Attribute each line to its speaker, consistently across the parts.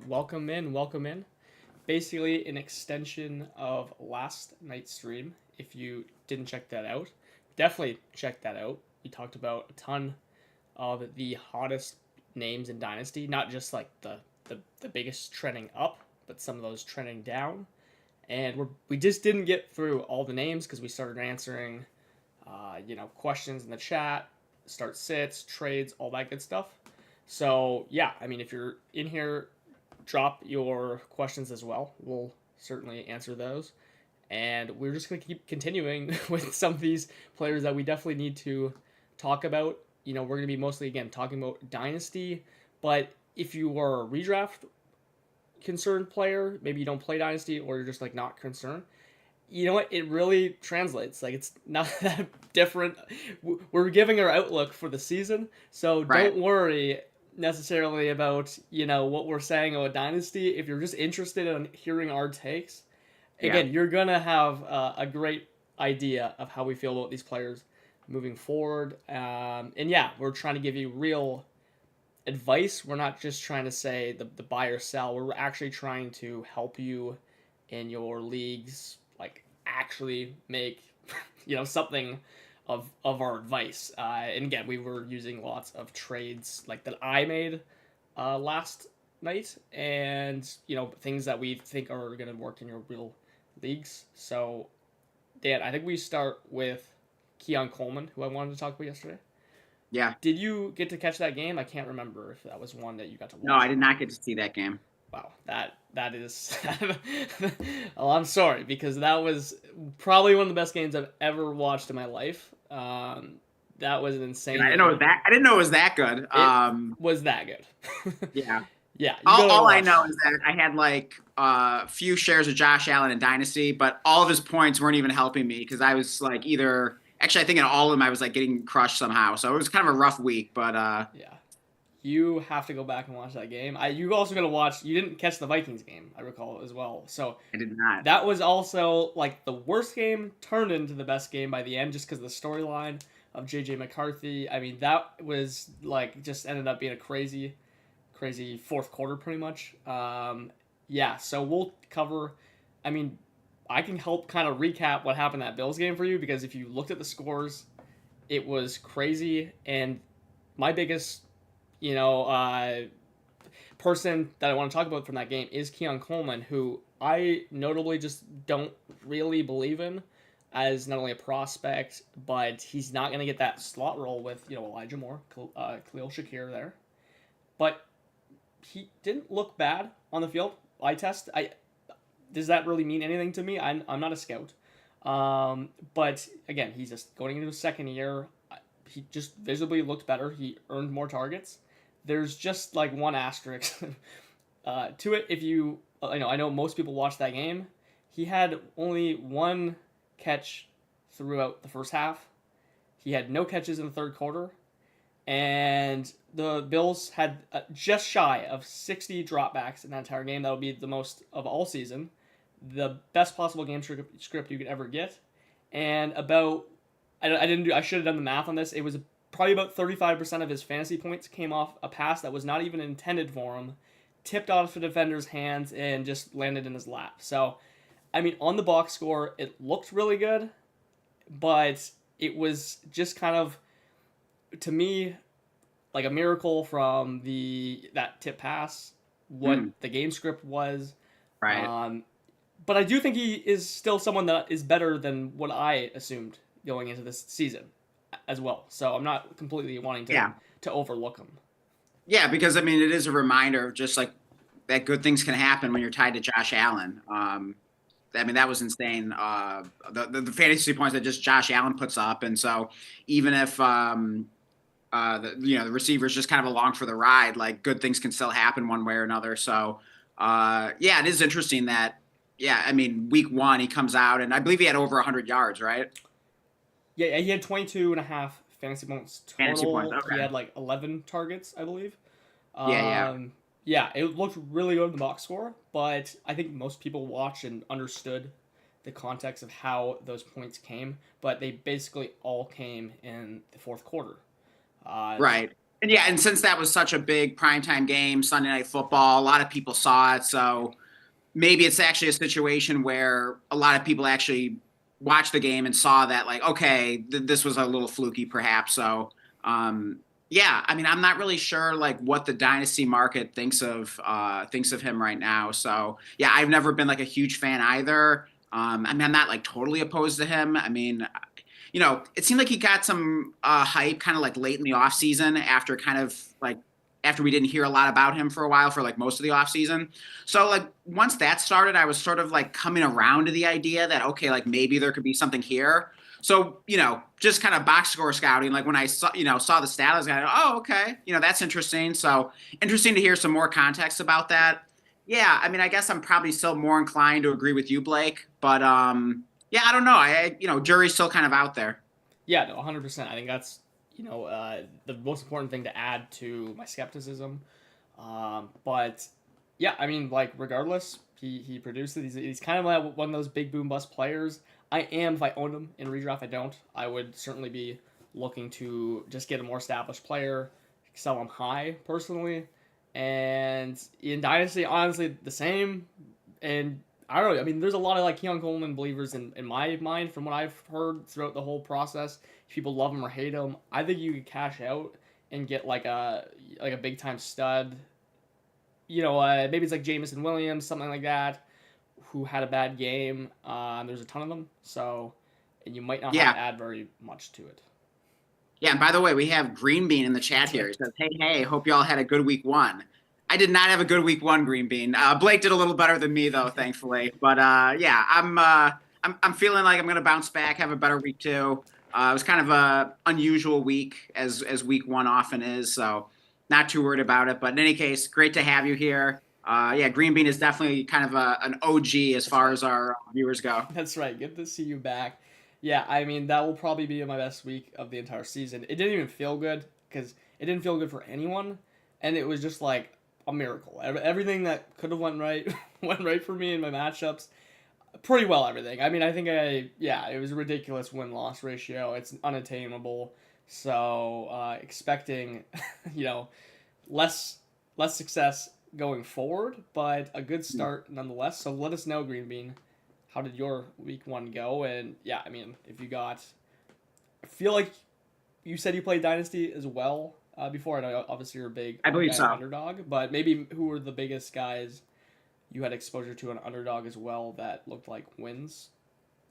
Speaker 1: welcome in, welcome in. Basically, an extension of last night's stream. If you didn't check that out, definitely check that out. We talked about a ton of the hottest names in Dynasty, not just like the biggest trending up, but some of those trending down. And we just didn't get through all the names because we started answering, questions in the chat, start sits, trades, all that good stuff. So yeah, I mean, if you're in here, drop your questions as well. We'll certainly answer those. And we're just going to keep continuing with some of these players that we definitely need to talk about. We're going to be mostly, again, talking about Dynasty. But if you are a redraft concerned player, maybe you don't play Dynasty or you're just like not concerned, you know what? It really translates. Like, it's not that different. We're giving our outlook for the season. So
Speaker 2: Right.
Speaker 1: don't worry necessarily about, what we're saying about Dynasty. If you're just interested in hearing our takes,
Speaker 2: Yeah.
Speaker 1: again, you're going to have a great idea of how we feel about these players moving forward. And yeah, we're trying to give you real advice. We're not just trying to say the buy or sell. We're actually trying to help you in your leagues, like actually make something of our advice. And again, we were using lots of trades like that I made last night, and things that we think are going to work in your real leagues. So, Dan, I think we start with Keon Coleman, who I wanted to talk about yesterday.
Speaker 2: Yeah.
Speaker 1: Did you get to catch that game? I can't remember if that was one that you got to
Speaker 2: No,
Speaker 1: watch
Speaker 2: I
Speaker 1: or
Speaker 2: did
Speaker 1: not.
Speaker 2: not get to see that game.
Speaker 1: Wow, that is. Well, I'm sorry because that was probably one of the best games I've ever watched in my life. That was an
Speaker 2: And
Speaker 1: insane
Speaker 2: I didn't know it
Speaker 1: game.
Speaker 2: was that. I didn't know it was that good.
Speaker 1: It was that good.
Speaker 2: Yeah.
Speaker 1: Yeah, you
Speaker 2: All,
Speaker 1: gotta
Speaker 2: all I know
Speaker 1: watch.
Speaker 2: is that I had like a few shares of Josh Allen in Dynasty, but all of his points weren't even helping me because I was like either actually I think in all of them I was like getting crushed somehow. So it was kind of a rough week, but
Speaker 1: Yeah, you have to go back and watch that game. You also gotta watch. You didn't catch the Vikings game, I recall as well. So
Speaker 2: I did not.
Speaker 1: that was also like the worst game turned into the best game by the end, just because of the storyline of JJ McCarthy. I mean, that was like just ended up being a crazy, crazy fourth quarter, pretty much. Yeah, so we'll cover. I mean, I can help kind of recap what happened in that Bills game for you because if you looked at the scores, it was crazy. And my biggest, you know, uh, person that I want to talk about from that game is Keon Coleman, who I notably just don't really believe in as not only a prospect, but he's not going to get that slot role with Elijah Moore, Khalil Shakir there. But he didn't look bad on the field. Eye test. I Does that really mean anything to me? I'm not a scout. But again, he's just going into his second year. He just visibly looked better. He earned more targets. There's just like one asterisk to it. If you, I know most people watched that game. He had only one catch throughout the first half. He had no catches in the third quarter, and the Bills had just shy of 60 dropbacks in that entire game. That would be the most of all season, the best possible game script you could ever get, and about I didn't do I should have done the math on this. It was probably about 35% of his fantasy points came off a pass that was not even intended for him, tipped off the defender's hands and just landed in his lap. So, I mean, on the box score, it looked really good, but it was just kind of, to me, like a miracle from that tip pass, what
Speaker 2: Hmm.
Speaker 1: the game script was.
Speaker 2: Right.
Speaker 1: Um, but I do think he is still someone that is better than what I assumed going into this season as well. So I'm not completely wanting
Speaker 2: Yeah.
Speaker 1: to overlook him.
Speaker 2: Yeah, because I mean it is a reminder just like that good things can happen when you're tied to Josh Allen. I mean, that was insane. The fantasy points that just Josh Allen puts up, and so even if the receivers just kind of along for the ride, like good things can still happen one way or another. So yeah, it is interesting that I mean, week one he comes out and I believe he had over 100 yards, right?
Speaker 1: Yeah, he had 22 and a half fantasy points
Speaker 2: Fantasy points.
Speaker 1: total. He
Speaker 2: Okay.
Speaker 1: had like 11 targets, I believe.
Speaker 2: Yeah, yeah.
Speaker 1: Yeah, it looked really good in the box score, but I think most people watched and understood the context of how those points came, but they basically all came in the fourth quarter. Uh,
Speaker 2: Right. And yeah, and since that was such a big primetime game, Sunday Night Football, a lot of people saw it. So maybe it's actually a situation where a lot of people actually watched the game and saw that, like, okay, this was a little fluky, perhaps. So, yeah, I mean, I'm not really sure like what the dynasty market thinks of him right now. So, yeah, I've never been like a huge fan either. I mean, I'm not like totally opposed to him. I mean, it seemed like he got some hype kind of like late in the offseason after kind of like after we didn't hear a lot about him for a while for like most of the offseason. So like once that started, I was sort of like coming around to the idea that okay, like maybe there could be something here. So, just kind of box score scouting, like when I saw the stat, I was like, oh, okay, that's interesting. So interesting to hear some more context about that. Yeah, I mean, I guess I'm probably still more inclined to agree with you, Blake, but yeah, I don't know. Jury's still kind of out there.
Speaker 1: Yeah, no, 100%. I think that's the most important thing to add to my skepticism. But yeah, I mean, like regardless, he produced it. He's kind of like one of those big boom bust players. I am if I owned him in redraft. I don't. I would certainly be looking to just get a more established player, sell him high personally, and in dynasty, honestly, the same. And I don't know. I mean, there's a lot of like Keon Coleman believers in my mind from what I've heard throughout the whole process. People love him or hate him. I think you could cash out and get like a big time stud. Maybe it's like Jamison Williams, something like that, who had a bad game. There's a ton of them, so and you might not have
Speaker 2: Yeah.
Speaker 1: to add very much to it.
Speaker 2: Yeah, and by the way, we have Green Bean in the chat here. He says, "Hey, hope y'all had a good week one." I did not have a good week one, Green Bean. Blake did a little better than me though, thankfully. But yeah, I'm feeling like I'm gonna bounce back, have a better week two. It was kind of a unusual week as week one often is, so not too worried about it. But in any case, great to have you here. Yeah, Green Bean is definitely kind of an OG as far as our viewers go.
Speaker 1: That's right. Good to see you back. Yeah, I mean that will probably be my best week of the entire season. It didn't even feel good because it didn't feel good for anyone, and it was just like a miracle. Everything that could have went right went right for me in my matchups. Pretty well everything. I mean, I think it was a ridiculous win loss ratio. It's unattainable. So expecting you know less less success going forward, but a good start nonetheless. So let us know, Green Bean, how did your week one go? And yeah, I mean, if you got, I feel like you said you played Dynasty as well before. I know obviously you're a big
Speaker 2: I believe so.
Speaker 1: underdog, but maybe who were the biggest guys you had exposure to an underdog as well that looked like wins?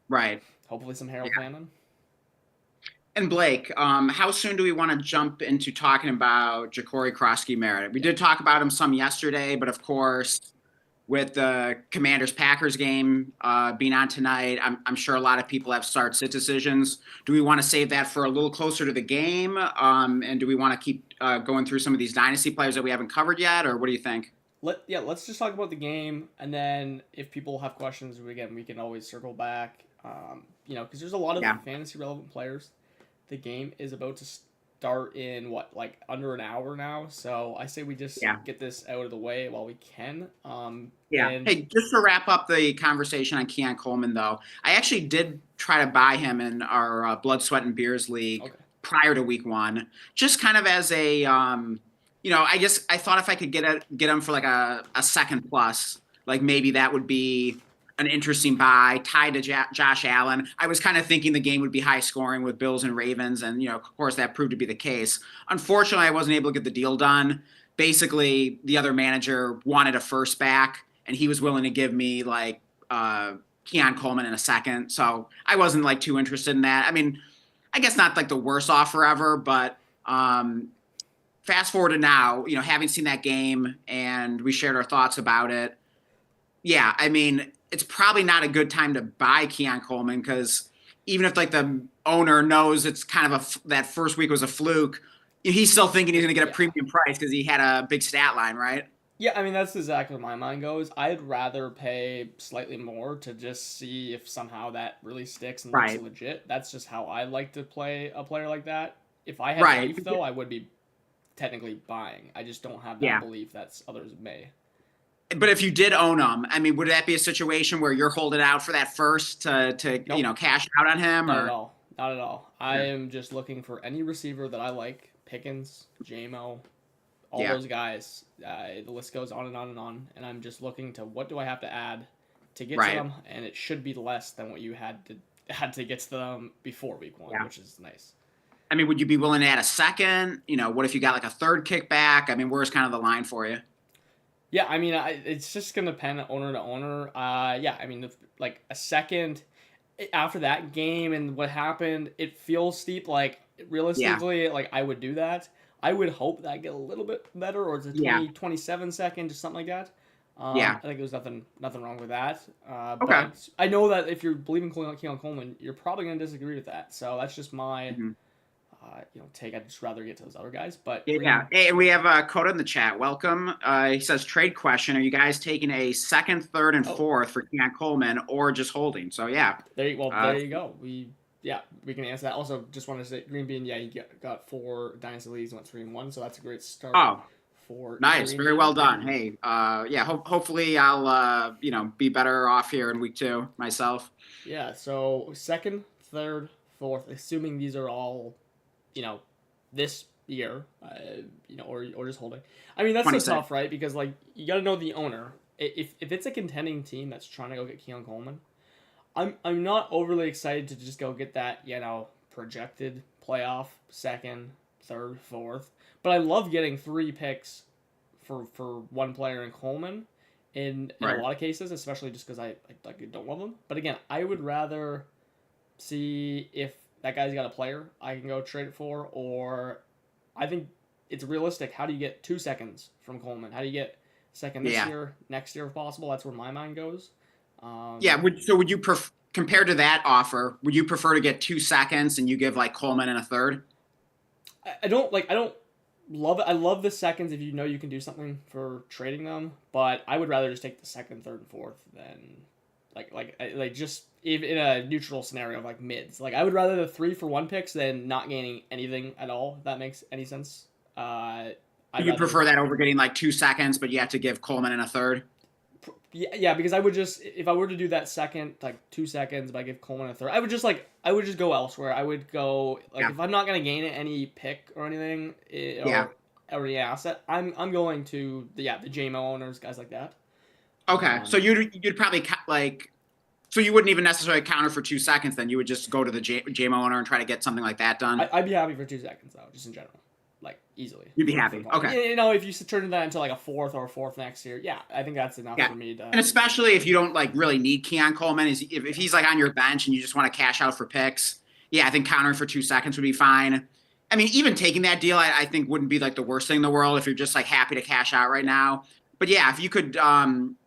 Speaker 2: Right.
Speaker 1: Hopefully some Harold
Speaker 2: Yeah.
Speaker 1: Fannin.
Speaker 2: And Blake, how soon do we want to jump into talking about Ja'Cory Krosky-Merritt? We did talk about him some yesterday, but of course, with the Commanders-Packers game being on tonight, I'm sure a lot of people have start-sit decisions. Do we want to save that for a little closer to the game? And do we want to keep going through some of these dynasty players that we haven't covered yet, or what do you think?
Speaker 1: Let's just talk about the game, and then if people have questions, we can always circle back. Because there's a lot of
Speaker 2: Yeah.
Speaker 1: fantasy relevant players. The game is about to start in like under an hour now, so I say we just
Speaker 2: Yeah.
Speaker 1: get this out of the way while we can.
Speaker 2: Yeah.
Speaker 1: And
Speaker 2: Hey, just to wrap up the conversation on Keon Coleman, though, I actually did try to buy him in our Blood, Sweat, and Beers league
Speaker 1: okay,
Speaker 2: prior to week one, just kind of as a, I guess I thought if I could get him for like a second plus, like maybe that would be an interesting buy tied to Josh Allen. I was kind of thinking the game would be high scoring with Bills and Ravens, and of course that proved to be the case. Unfortunately, I wasn't able to get the deal done. Basically, the other manager wanted a first back, and he was willing to give me like Keon Coleman in a second. So I wasn't like too interested in that. I mean, I guess not like the worst offer ever, but fast forward to now, having seen that game and we shared our thoughts about it. Yeah, I mean, it's probably not a good time to buy Keon Coleman because even if like the owner knows it's kind of that first week was a fluke, he's still thinking he's going to get a premium price because he had a big stat line, right?
Speaker 1: yeah, I mean that's exactly where my mind goes. I'd rather pay slightly more to just see if somehow that really sticks and looks
Speaker 2: Right.
Speaker 1: legit. That's just how I like to play a player like that. If I had
Speaker 2: Right.
Speaker 1: belief though, I would be technically buying. I just don't have that
Speaker 2: Yeah.
Speaker 1: belief that others may.
Speaker 2: But if you did own him, I mean, would that be a situation where you're holding out for that first to
Speaker 1: Nope.
Speaker 2: cash out on him
Speaker 1: Not at
Speaker 2: or?
Speaker 1: all. Not at all. I am just looking for any receiver that I like Pickens, JMO, all
Speaker 2: Yeah.
Speaker 1: those guys. The list goes on and on and on. And I'm just looking to what do I have to add to get to
Speaker 2: Right.
Speaker 1: them, and it should be less than what you had to get to them before week 1,
Speaker 2: Yeah.
Speaker 1: which is nice.
Speaker 2: I mean, would you be willing to add a second? What if you got like a third kickback? I mean, where's kind of the line for you?
Speaker 1: Yeah, I mean, it's just gonna depend owner to owner. Yeah, I mean, like a second after that game and what happened, it feels steep. Like
Speaker 2: Yeah.
Speaker 1: realistically, like I would do that. I would hope that I get a little bit better, or it's a
Speaker 2: Yeah.
Speaker 1: 27 second, just something like that.
Speaker 2: Yeah.
Speaker 1: I think there's nothing wrong with that.
Speaker 2: Okay.
Speaker 1: But I know that if you're believing Keon Coleman, you're probably gonna disagree with that. So that's just my
Speaker 2: Mhm.
Speaker 1: take. I'd just rather get to those other guys. But
Speaker 2: Yeah. Hey, and we have Coda in the chat. Welcome. He says, trade question. Are you guys taking a second, third, and fourth for Keon Coleman or just holding? So, yeah.
Speaker 1: There you go. We can answer that. Also, just wanted to say, Green Bean, yeah, he got 4 Dynasty Leagues, went 3-1, so that's a great start.
Speaker 2: Oh,
Speaker 1: for
Speaker 2: nice.
Speaker 1: Green
Speaker 2: Very
Speaker 1: Bean.
Speaker 2: well done. Hey, yeah, hopefully I'll, be better off here in week 2 myself.
Speaker 1: Yeah, so second, third, fourth, assuming these are all, this year, or just holding. I mean, that's so
Speaker 2: 26.
Speaker 1: tough, right? Because, like, you got to know the owner. If it's a contending team that's trying to go get Keon Coleman, I'm not overly excited to just go get that, projected playoff second, third, fourth. But I love getting 3 picks for one player in Coleman in
Speaker 2: Right.
Speaker 1: a lot of cases, especially just because I don't love them. But again, I would rather see if that guy's got a player I can go trade it for, or I think it's realistic. How do you get 2 seconds from Coleman? How do you get second this year, next year if possible? That's where my mind goes.
Speaker 2: Would you compared to that offer, would you prefer to get 2 seconds and you give like Coleman and a third?
Speaker 1: I don't love it. I love the seconds if you can do something for trading them, but I would rather just take the second, third, and fourth than just even in a neutral scenario of like mids. Like I would rather the 3-for-1 picks than not gaining anything at all. If that makes any sense.
Speaker 2: You prefer that over getting like 2 seconds, but you have to give Coleman and a third?
Speaker 1: Yeah, because I would just, if I were to do that second, like 2 seconds, but I give Coleman a third, I would just go elsewhere. I would go if I'm not gonna gain any pick or anything, or any asset, I'm going to the JMO owners, guys like that.
Speaker 2: Okay, so you'd probably so you wouldn't even necessarily counter for 2 seconds. Then you would just go to the JMO owner and try to get something like that done.
Speaker 1: I'd be happy for 2 seconds though, just in general. Like easily.
Speaker 2: You'd be happy. Okay.
Speaker 1: If you turn that into like a fourth next year, yeah, I think that's enough for me to.
Speaker 2: And especially if you don't like really need Keon Coleman, if he's like on your bench and you just want to cash out for picks, yeah, I think countering for 2 seconds would be fine. I mean, even taking that deal, I think wouldn't be like the worst thing in the world if you're just like happy to cash out right now. But yeah, if you could,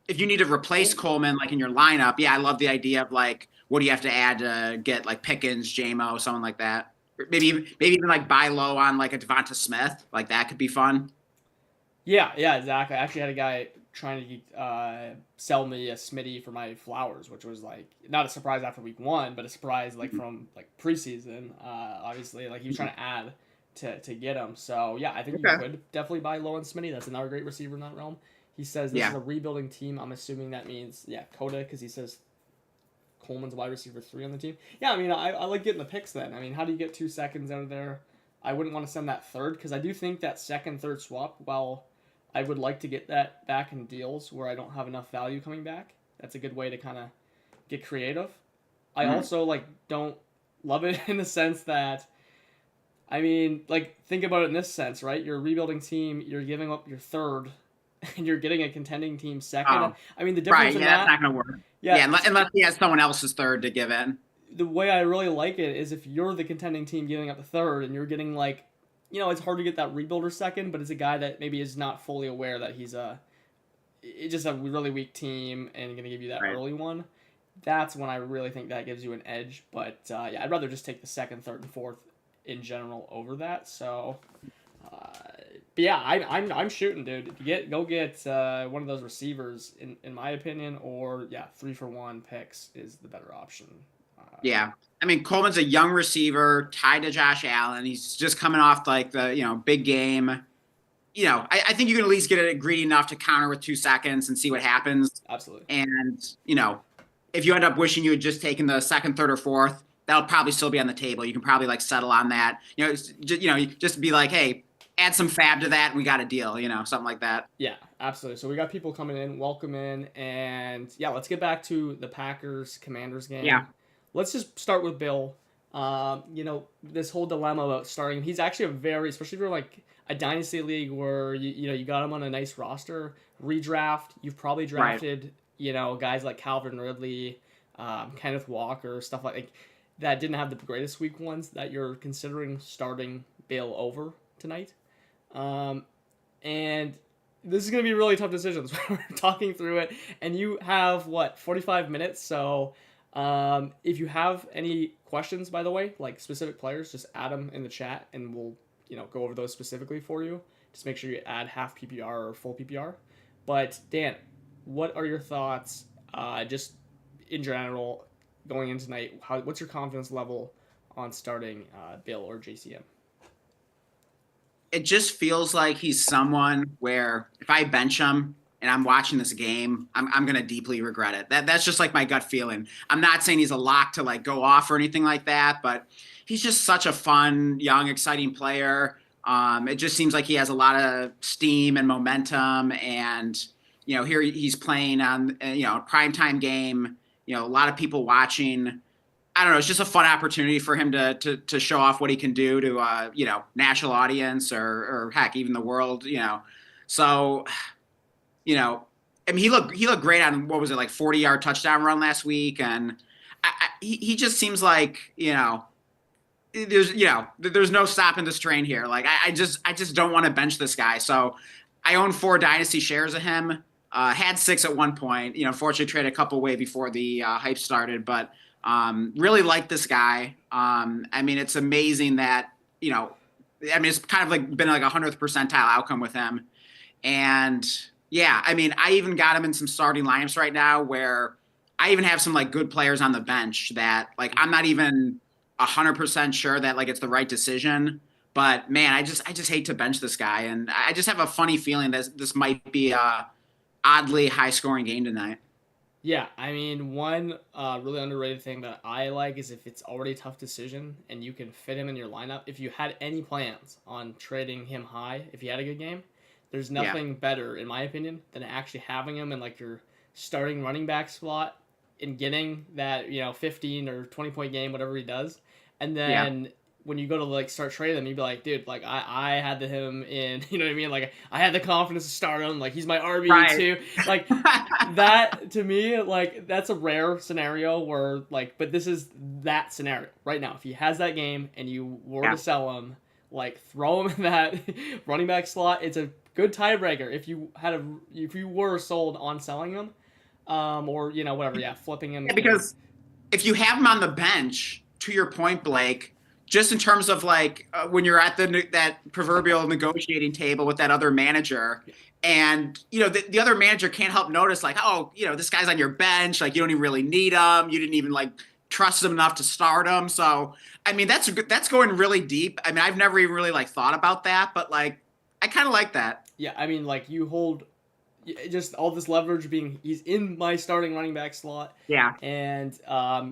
Speaker 2: if you need to replace Coleman like in your lineup, yeah, I love the idea of like what do you have to add to get like Pickens, JMO, someone like that. Maybe even like buy low on like a Devonta Smith, like that could be fun.
Speaker 1: Yeah, exactly. I actually had a guy trying to sell me a Smitty for my Flowers, which was like not a surprise after week 1, but a surprise like from like preseason. Obviously, like he was trying to add to get him. So yeah, I think you could definitely buy low on Smitty. That's another great receiver in that realm. He says this is a rebuilding team. I'm assuming that means Coda, because he says Coleman's wide receiver 3 on the team. Yeah, I mean, I like getting the picks then. I mean, how do you get 2 seconds out of there? I wouldn't want to send that third, because I do think that second, third swap, while I would like to get that back in deals where I don't have enough value coming back, that's a good way to kind of get creative. I also, don't love it in the sense that, I mean, think about it in this sense, right? You're a rebuilding team, you're giving up your third, and you're getting a contending team second.
Speaker 2: Oh,
Speaker 1: I mean, the difference in
Speaker 2: that's not going to work. Yeah, unless he has someone else's third to give in.
Speaker 1: The way I really like it is if you're the contending team giving up the third and you're getting it's hard to get that rebuilder second, but it's a guy that maybe is not fully aware that he's just a really weak team and going to give you that early one. That's when I really think that gives you an edge. But I'd rather just take the second, third, and fourth in general over that. So, but yeah, I'm shooting, dude. Go get one of those receivers in my opinion, or 3-for-1 picks is the better option.
Speaker 2: Yeah. I mean, Coleman's a young receiver tied to Josh Allen. He's just coming off like the, big game. I think you can at least get it greedy enough to counter with 2 seconds and see what happens.
Speaker 1: Absolutely.
Speaker 2: And, if you end up wishing you had just taken the second, third, or fourth, that'll probably still be on the table. You can probably like settle on that. Just be like, hey, add some fab to that, and we got a deal. Something like that.
Speaker 1: Yeah, absolutely. So we got people coming in, welcome in, and yeah, let's get back to the Packers Commanders
Speaker 2: Yeah.
Speaker 1: game. Let's just start with Bill. This whole dilemma about starting him. He's actually especially if you're like a dynasty league where you got him on a nice roster, redraft. You've probably
Speaker 2: Right.
Speaker 1: drafted guys like Calvin Ridley, Kenneth Walker, stuff like that didn't have the greatest week ones that you're considering starting Bill over tonight. And this is going to be really tough decisions. We're talking through it, and you have 45 minutes. So, if you have any questions, by the way, like specific players, just add them in the chat, and we'll go over those specifically for you. Just make sure you add half PPR or full PPR. But Dan, what are your thoughts, just in general, going into tonight? What's your confidence level on starting Bill or JCM?
Speaker 2: It just feels like he's someone where if I bench him and I'm watching this game, I'm gonna deeply regret it. That's just like my gut feeling. I'm not saying he's a lock to like go off or anything like that, but he's just such a fun, young, exciting player. It just seems like he has a lot of steam and momentum, and here he's playing on a primetime game. A lot of people watching. I don't know. It's just a fun opportunity for him to show off what he can do to national audience or heck even the world. So I mean he looked great on what was it, like 40-yard touchdown run last week, and he just seems like there's no stopping this train here. Like I just don't want to bench this guy. So I own 4 dynasty shares of him. Had 6 at one point. Fortunately traded a couple way before the hype started, but. Really like this guy. I mean, it's amazing that, it's kind of like been like 100th percentile outcome with him. And yeah, I mean, I even got him in some starting lineups right now where I even have some like good players on the bench that like, I'm not even 100% sure that like it's the right decision, but man, I just hate to bench this guy. And I just have a funny feeling that this might be a oddly high scoring game tonight.
Speaker 1: Yeah, I mean, one really underrated thing that I like is if it's already a tough decision and you can fit him in your lineup. If you had any plans on trading him high, if he had a good game, there's nothing better, in my opinion, than actually having him in like your starting running back slot and getting that 15 or 20 point game, whatever he does, and then. Yeah. When you go to like start trading them, you'd be like, dude, like I had him in, you know what I mean? Like I had the confidence to start him. Like he's my RB too. Like that to me, like that's a rare scenario where like, but this is that scenario right now. If he has that game and you were to sell him, like throw him in that running back slot. It's a good tiebreaker if you were sold on selling him, or whatever, flipping him.
Speaker 2: Yeah, because if you have him on the bench, to your point, Blake. Just in terms of like when you're at that proverbial negotiating table with that other manager, and the other manager can't help notice like, oh, this guy's on your bench, like you don't even really need him, you didn't even like trust him enough to start him. So I mean that's going really deep. I mean I've never even really like thought about that, but like I kind of like that.
Speaker 1: Yeah, I mean like you hold just all this leverage being he's in my starting running back slot.
Speaker 2: Yeah.
Speaker 1: And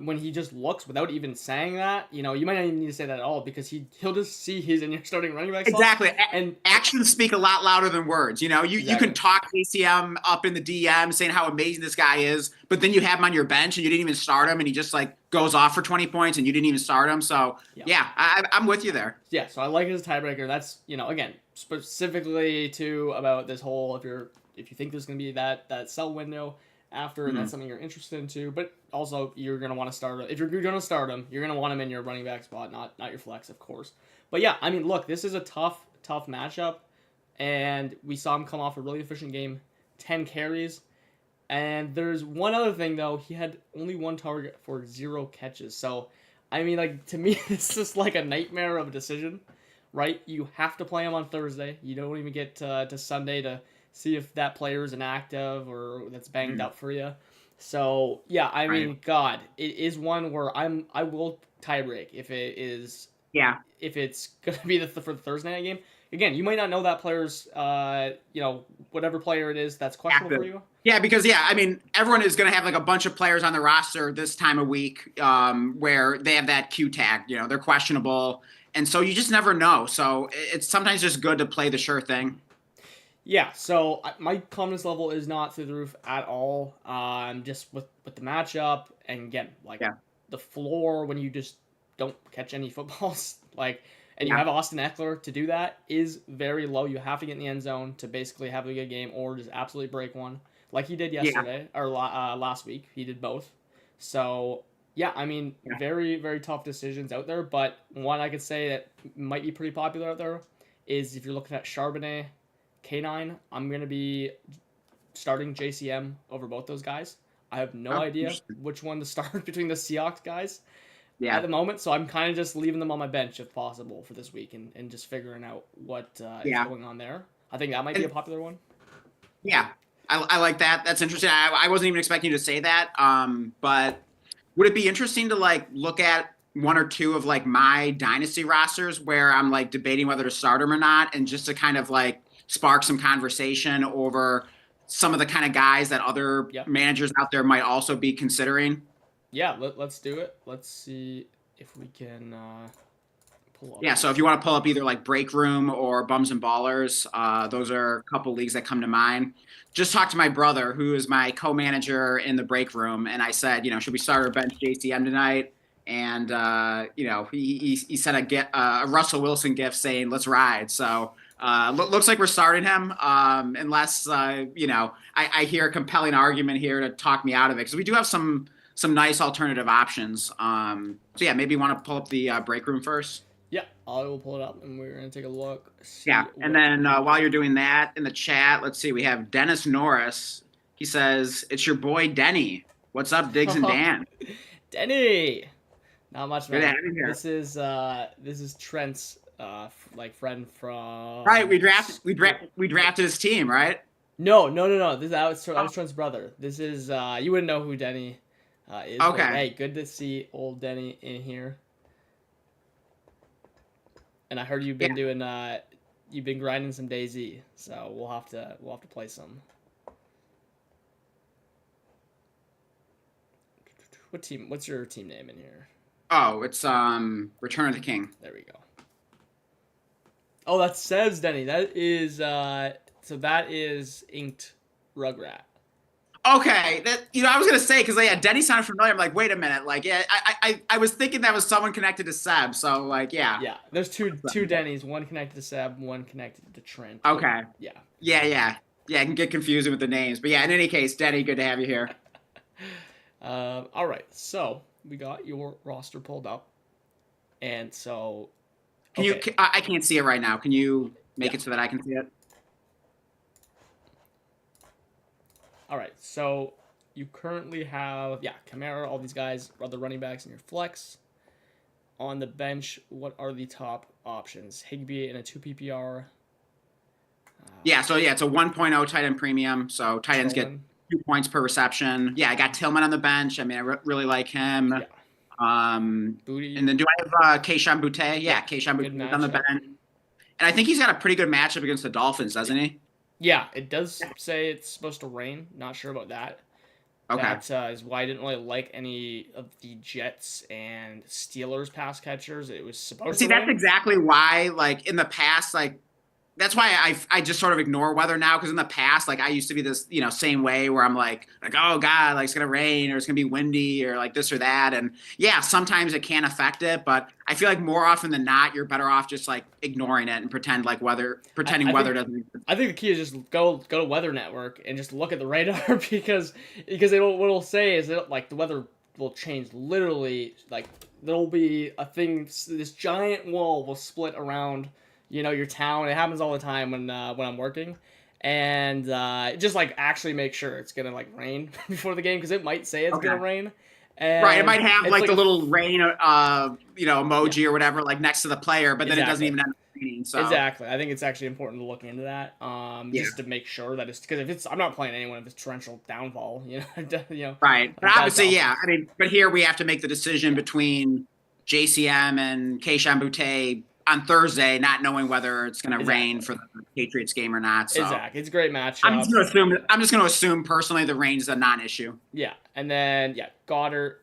Speaker 1: when he just looks without even saying that, you might not even need to say that at all because he'll just see he's in your starting running back slot.
Speaker 2: Exactly. And actions speak a lot louder than words. You can talk ACM up in the DM saying how amazing this guy is, but then you have him on your bench and you didn't even start him and he just like goes off for 20 points and you didn't even start him. So yeah, I'm with you there.
Speaker 1: Yeah. So I like his tiebreaker. That's, again, specifically too about this whole, if you think there's going to be that sell window after, and that's something you're interested in too, but also you're going to want to start him. If you're going to start him, you're going to want him in your running back spot, not your flex, of course. But yeah, I mean, look, this is a tough matchup, and we saw him come off a really efficient game, 10 carries, and there's one other thing, though. He had only 1 target for 0 catches, so, I mean, like, to me, this is like a nightmare of a decision, right? You have to play him on Thursday. You don't even get to Sunday to see if that player is inactive or that's banged up for you. So yeah, I mean, God, it is one where I will tiebreak if it is.
Speaker 2: Yeah.
Speaker 1: If it's gonna be for the Thursday night game. Again, you might not know that player's whatever player it is that's questionable for you.
Speaker 2: Yeah, because I mean, everyone is going to have like a bunch of players on the roster this time of week where they have that Q tag. They're questionable, and so you just never know. So it's sometimes just good to play the sure thing.
Speaker 1: Yeah, so my confidence level is not through the roof at all. Just with the matchup, and again, like the floor when you just don't catch any footballs, like, and you have Austin Eckler to do that is very low. You have to get in the end zone to basically have a good game, or just absolutely break one, like he did yesterday or last week. He did both. So yeah, I mean, very very tough decisions out there. But one I could say that might be pretty popular out there is if you're looking at Charbonnet. K9, I'm going to be starting JCM over both those guys. I have no idea which one to start between the Seahawks guys at the moment, so I'm kind of just leaving them on my bench if possible for this week and just figuring out what is going on there. I think that might be a popular one.
Speaker 2: Yeah, I like that. That's interesting. I wasn't even expecting you to say that, but would it be interesting to like look at one or two of like my dynasty rosters where I'm like debating whether to start them or not, and just to kind of like spark some conversation over some of the kind of guys that other managers out there might also be considering?
Speaker 1: Yeah, let's do it. Let's see if we can pull up.
Speaker 2: Yeah, so if you want to pull up either like Break Room or Bums and Ballers, those are a couple leagues that come to mind. Just talked to my brother, who is my co-manager in the Break Room, and I said, should we start our bench JCM tonight? And he sent a Russell Wilson gift saying, "Let's ride." So looks like we're starting him, unless I hear a compelling argument here to talk me out of it, because we do have some nice alternative options. So yeah, maybe you want to pull up the Break Room first.
Speaker 1: Yeah, I will pull it up and we're gonna take a look.
Speaker 2: And then while you're doing that, in the chat, let's see, we have Dennis Norris. He says, "It's your boy Denny. What's up, Diggs and Dan?"
Speaker 1: Denny. Not much, man.
Speaker 2: Good to have you here.
Speaker 1: This is Trent's friend from.
Speaker 2: Right, we drafted his team, right?
Speaker 1: No. That was Trent's brother. This is you wouldn't know who Denny is.
Speaker 2: Okay.
Speaker 1: But, hey, good to see old Denny in here. And I heard you've been doing you've been grinding some DayZ, so we'll have to play some. What's your team name in here?
Speaker 2: Oh, it's Return of the King.
Speaker 1: There we go. Oh, that says Denny. That is so that is Inked Rugrat.
Speaker 2: Okay, that I was gonna say, because Denny sounded familiar. I'm like, wait a minute, like I was thinking that was someone connected to Seb. So like
Speaker 1: yeah. There's two Dennys, one connected to Seb, one connected to Trent.
Speaker 2: Okay.
Speaker 1: Yeah.
Speaker 2: It can get confusing with the names, but yeah. In any case, Denny, good to have you here.
Speaker 1: All right, so we got your roster pulled up, and so
Speaker 2: can you? I can't see it right now. Can you make it so that I can see it?
Speaker 1: All right, so you currently have Kamara, all these guys are the running backs in your flex. On the bench, what are the top options? Higbee in a 2 PPR.
Speaker 2: So it's a 1.0 tight end premium. So tight ends get 2 points per reception. Yeah, I got Tillman on the bench. I mean, I really like him. Yeah.
Speaker 1: Booty.
Speaker 2: And then do I have Keyshawn Boutte? Yeah, Keyshawn Boutte on the bench. And I think he's got a pretty good matchup against the Dolphins, doesn't he?
Speaker 1: Yeah, it does say it's supposed to rain. Not sure about that.
Speaker 2: Okay.
Speaker 1: That is why I didn't really like any of the Jets and Steelers pass catchers. It was supposed to rain.
Speaker 2: That's exactly why, like, in the past, like, that's why I just sort of ignore weather now, because in the past, like, I used to be this, same way where I'm like, oh, God, like, it's going to rain or it's going to be windy or, like, this or that. And, yeah, sometimes it can affect it, but I feel like more often than not, you're better off just, like, ignoring it and pretending weather doesn't exist.
Speaker 1: I think the key is just go to Weather Network and just look at the radar because what it'll say is that, like, the weather will change literally. Like, there'll be a thing, this giant wall will split around your town. It happens all the time when I'm working, and just like actually make sure it's gonna like rain before the game, because it might say it's gonna rain. And
Speaker 2: right, it might have like the little rain, emoji or whatever, like next to the player, but then it doesn't even end up raining. So
Speaker 1: exactly, I think it's actually important to look into that, just to make sure that it's, because if I'm not playing anyone if it's torrential downfall,
Speaker 2: Right, but obviously, I mean, but here we have to make the decision between JCM and Keyshawn Boutte. on Thursday, not knowing whether it's going to rain
Speaker 1: Exactly.
Speaker 2: for the Patriots game or not. So
Speaker 1: Exactly. It's a great
Speaker 2: I'm just
Speaker 1: matchup.
Speaker 2: going to assume. I'm just going to assume personally the rain is a non-issue.
Speaker 1: Yeah. And then, yeah, Goddard,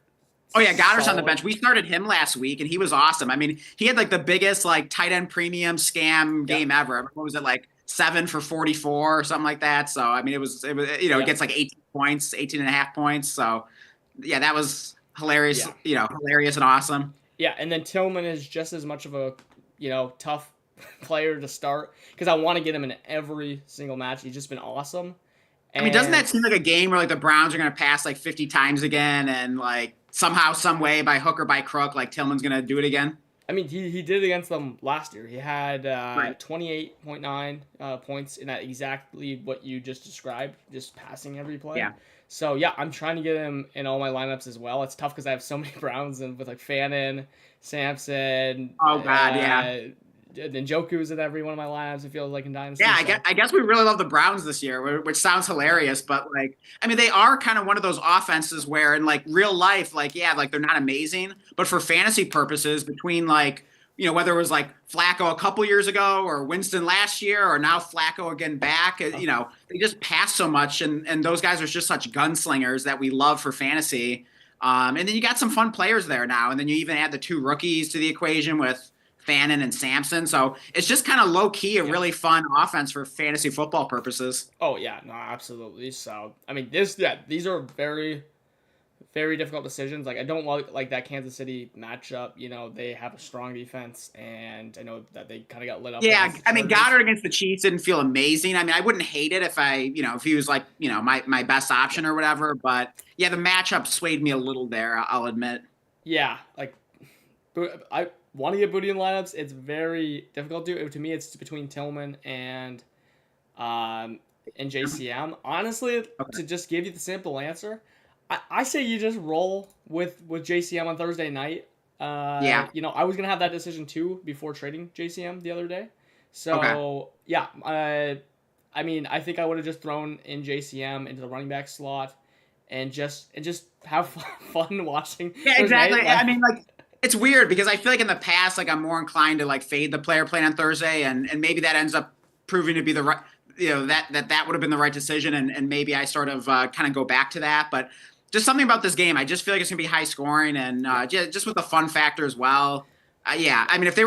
Speaker 2: Oh yeah, Goddard's on the
Speaker 1: solid.
Speaker 2: bench. We started him last week, and he was awesome. I mean, he had like the biggest like tight end premium scam
Speaker 1: Yep.
Speaker 2: game ever. What was it, like 7 for 44 or something like that? So I mean, it was it
Speaker 1: Yep.
Speaker 2: gets like 18 points, 18 and a half points. So yeah, that was hilarious.
Speaker 1: Yeah.
Speaker 2: Hilarious and awesome.
Speaker 1: Yeah. And then Tillman is just as much of a, tough player to start because I want to get him in every single match. He's just been awesome.
Speaker 2: I mean, doesn't
Speaker 1: And
Speaker 2: that seem like a game where like the Browns are going to pass like 50 times again, and like somehow, some way, by hook or by crook, like Tillman's going to do it again?
Speaker 1: I mean, he did against them last year. He had
Speaker 2: Right.
Speaker 1: 28.9 points in that exactly what you just described, just passing every play.
Speaker 2: Yeah.
Speaker 1: So yeah, I'm trying to get him in all my lineups as well. It's tough because I have so many Browns and with like Fannin, Sampson,
Speaker 2: Oh God, yeah.
Speaker 1: Njoku's in every one of my lineups. It feels like in Dynasty.
Speaker 2: Yeah,
Speaker 1: So
Speaker 2: I guess we really love the Browns this year, which sounds hilarious. But like, I mean, they are kind of one of those offenses where, in like real life, like yeah, like they're not amazing, but for fantasy purposes, between like whether it was like Flacco a couple years ago or Winston last year or now Flacco again back, they just pass so much, and those guys are just such gunslingers that we love for fantasy. And then you got some fun players there now, and then you even add the two rookies to the equation with Fannin and Sampson. So it's just kind of low key, a
Speaker 1: yeah.
Speaker 2: really fun offense for fantasy football purposes.
Speaker 1: Oh yeah, no, absolutely. So I mean, these are very, very difficult decisions. Like I don't like that Kansas City matchup. They have a strong defense, and I know that they kind of got lit up
Speaker 2: Yeah,
Speaker 1: against the
Speaker 2: I mean
Speaker 1: Chargers.
Speaker 2: Goddard against the Chiefs didn't feel amazing. I mean, I wouldn't hate it if he was like my best option or whatever. But yeah, the matchup swayed me a little there. I'll admit.
Speaker 1: Yeah, like I want to get Booty in lineups. It's very difficult to me. It's between Tillman um and JCM. Honestly,
Speaker 2: Okay.
Speaker 1: to just give you the simple answer, I say you just roll with JCM on Thursday night.
Speaker 2: Yeah.
Speaker 1: I was gonna have that decision too before trading JCM the other day.
Speaker 2: Okay.
Speaker 1: So yeah, I mean, I think I would have just thrown in JCM into the running back slot, and just have fun watching
Speaker 2: Yeah,
Speaker 1: Thursday
Speaker 2: exactly.
Speaker 1: night.
Speaker 2: I mean, like it's weird because I feel like in the past, like I'm more inclined to like fade the player playing on Thursday, and maybe that ends up proving to be the right, that would have been the right decision, and maybe I sort of kind of go back to that. But just something about this game, I just feel like it's gonna be high scoring, and just with the fun factor as well. Yeah, I mean, if they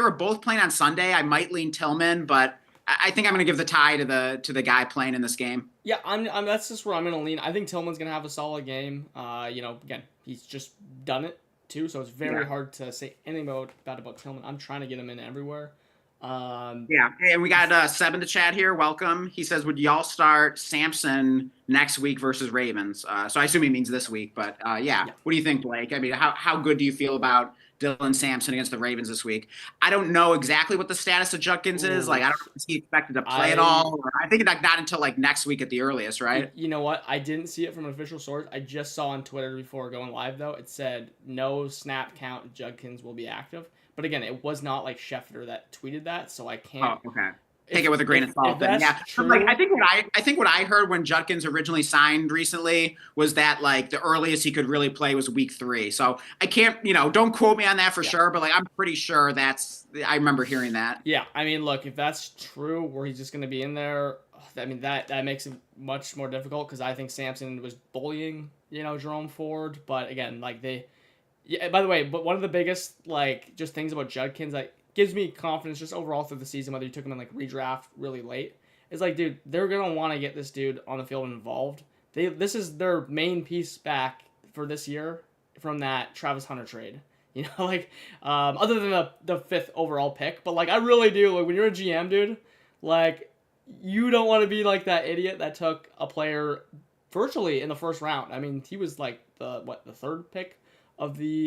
Speaker 2: were both playing on Sunday, I might lean Tillman, but I think I'm gonna give the tie to the guy playing in this game.
Speaker 1: Yeah, I'm. That's just where I'm gonna lean. I think Tillman's gonna have a solid game. Again, he's just done it too, so it's very
Speaker 2: Yeah.
Speaker 1: hard to say anything bad about Tillman. I'm trying to get him in everywhere.
Speaker 2: Yeah, and we got Seb in the chat here. Welcome. He says, "Would y'all start Samson next week versus Ravens?" So I assume he means this week, but yeah.
Speaker 1: Yeah.
Speaker 2: What do you think, Blake? I mean, how good do you feel about Dylan Sampson against the Ravens this week? I don't know exactly what the status of Judkins is. Like, I don't know if he expected to play at all. Or I think not until like next week at the earliest, right?
Speaker 1: You know what? I didn't see it from an official source. I just saw on Twitter before going live though. It said no snap count. Judkins will be active. But again, it was not like Schefter that tweeted that, so I can't.
Speaker 2: Oh, okay. Take it with a grain of salt.
Speaker 1: If that's
Speaker 2: Yeah,
Speaker 1: true,
Speaker 2: like I think what I heard when Judkins originally signed recently was that like the earliest he could really play was week 3. So I can't, don't quote me on that for sure, but like I'm pretty sure I remember hearing that.
Speaker 1: Yeah, I mean, look, if that's true, where he's just going to be in there, I mean that makes it much more difficult because I think Sampson was bullying, Jerome Ford. But again, like yeah. By the way, but one of the biggest like just things about Judkins that gives me confidence just overall through the season, whether you took him in like redraft really late, is like, dude, they're gonna want to get this dude on the field and involved. This is their main piece back for this year from that Travis Hunter trade. Other than the 5th overall pick, but like I really do like when you're a GM, dude, like you don't want to be like that idiot that took a player virtually in the first round. I mean, he was like the 3rd pick of the